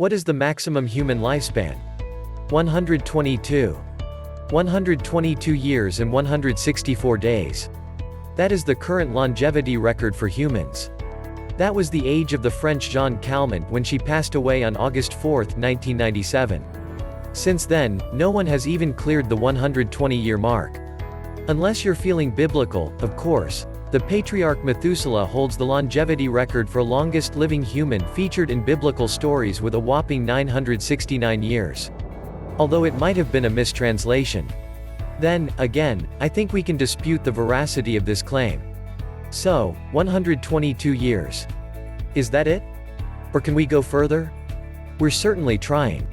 What is the maximum human lifespan? 122. 122 years and 164 days. That is the current longevity record for humans. That was the age of the French Jeanne Calment when she passed away on August 4, 1997. Since then, no one has even cleared the 120-year mark. Unless you're feeling biblical, of course, the patriarch Methuselah holds the longevity record for longest living human featured in biblical stories with a whopping 969 years. Although it might have been a mistranslation. Then, again, I think we can dispute the veracity of this claim. So, 122 years. Is that it? Or can we go further? We're certainly trying.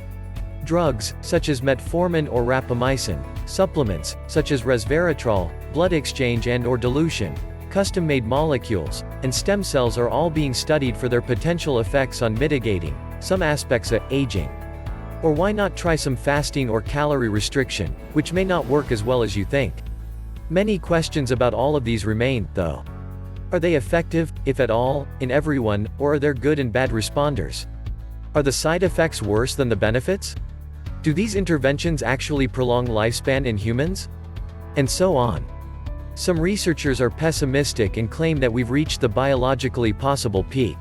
Drugs, such as metformin or rapamycin, supplements, such as resveratrol, blood exchange and/or dilution, custom-made molecules, and stem cells are all being studied for their potential effects on mitigating some aspects of aging. Or why not try some fasting or calorie restriction, which may not work as well as you think. Many questions about all of these remain, though. Are they effective, if at all, in everyone, or are there good and bad responders? Are the side effects worse than the benefits? Do these interventions actually prolong lifespan in humans? And so on. Some researchers are pessimistic and claim that we've reached the biologically possible peak.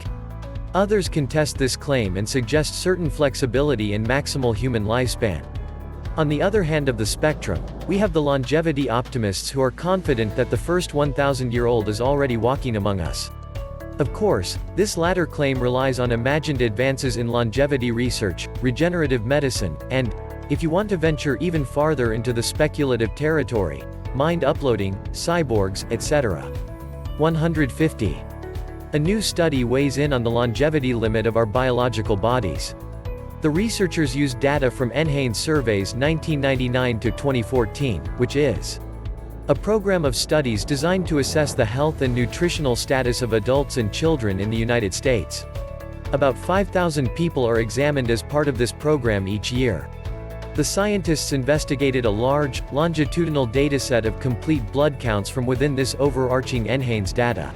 Others contest this claim and suggest certain flexibility in maximal human lifespan. On the other hand of the spectrum, we have the longevity optimists who are confident that the first 1,000-year-old is already walking among us. Of course, this latter claim relies on imagined advances in longevity research, regenerative medicine, and, if you want to venture even farther into the speculative territory, mind uploading, cyborgs, etc. 150. A new study weighs in on the longevity limit of our biological bodies. The researchers used data from NHANES surveys 1999 to 2014, which is a program of studies designed to assess the health and nutritional status of adults and children in the United States. About 5,000 people are examined as part of this program each year. The scientists investigated a large, longitudinal dataset of complete blood counts from within this overarching NHANES data.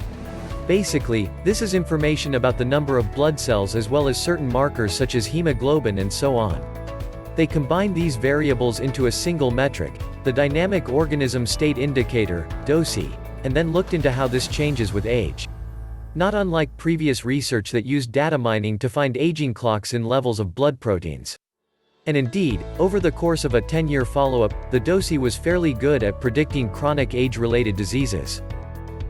Basically, this is information about the number of blood cells as well as certain markers such as hemoglobin and so on. They combined these variables into a single metric, the Dynamic Organism State Indicator, DOSI, and then looked into how this changes with age. Not unlike previous research that used data mining to find aging clocks in levels of blood proteins. And indeed, over the course of a 10-year follow-up, the DOSI was fairly good at predicting chronic age-related diseases.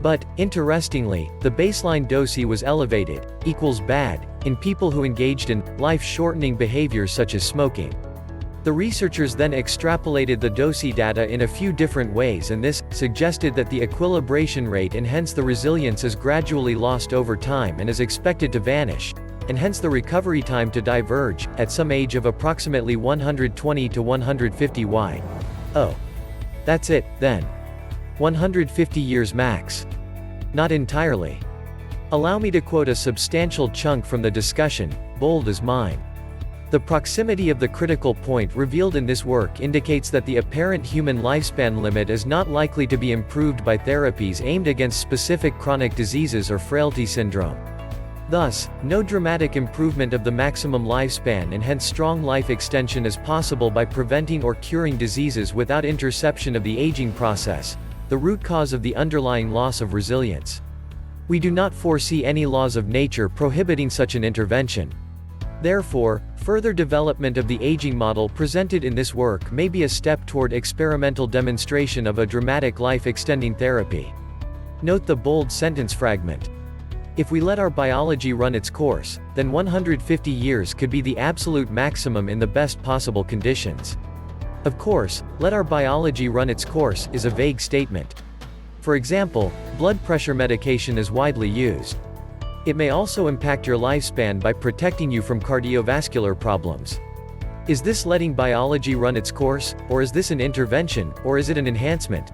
But, interestingly, the baseline DOSI was elevated, equals bad, in people who engaged in life-shortening behaviors such as smoking. The researchers then extrapolated the DOSI data in a few different ways, and this suggested that the equilibration rate and hence the resilience is gradually lost over time and is expected to vanish, and hence the recovery time to diverge, at some age of approximately 120 to 150 y. Oh. That's it, then. 150 years max. Not entirely. Allow me to quote a substantial chunk from the discussion, bold as mine. The proximity of the critical point revealed in this work indicates that the apparent human lifespan limit is not likely to be improved by therapies aimed against specific chronic diseases or frailty syndrome. Thus, no dramatic improvement of the maximum lifespan and hence strong life extension is possible by preventing or curing diseases without interception of the aging process, the root cause of the underlying loss of resilience. We do not foresee any laws of nature prohibiting such an intervention. Therefore, further development of the aging model presented in this work may be a step toward experimental demonstration of a dramatic life-extending therapy. Note the bold sentence fragment. If we let our biology run its course, then 150 years could be the absolute maximum in the best possible conditions. Of course, let our biology run its course is a vague statement. For example, blood pressure medication is widely used. It may also impact your lifespan by protecting you from cardiovascular problems. Is this letting biology run its course, or is this an intervention, or is it an enhancement?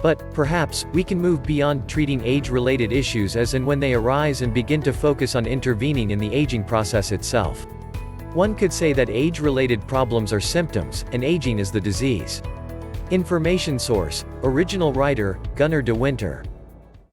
But, perhaps, we can move beyond treating age-related issues as and when they arise and begin to focus on intervening in the aging process itself. One could say that age-related problems are symptoms, and aging is the disease. Information source, original writer, Gunnar de Winter.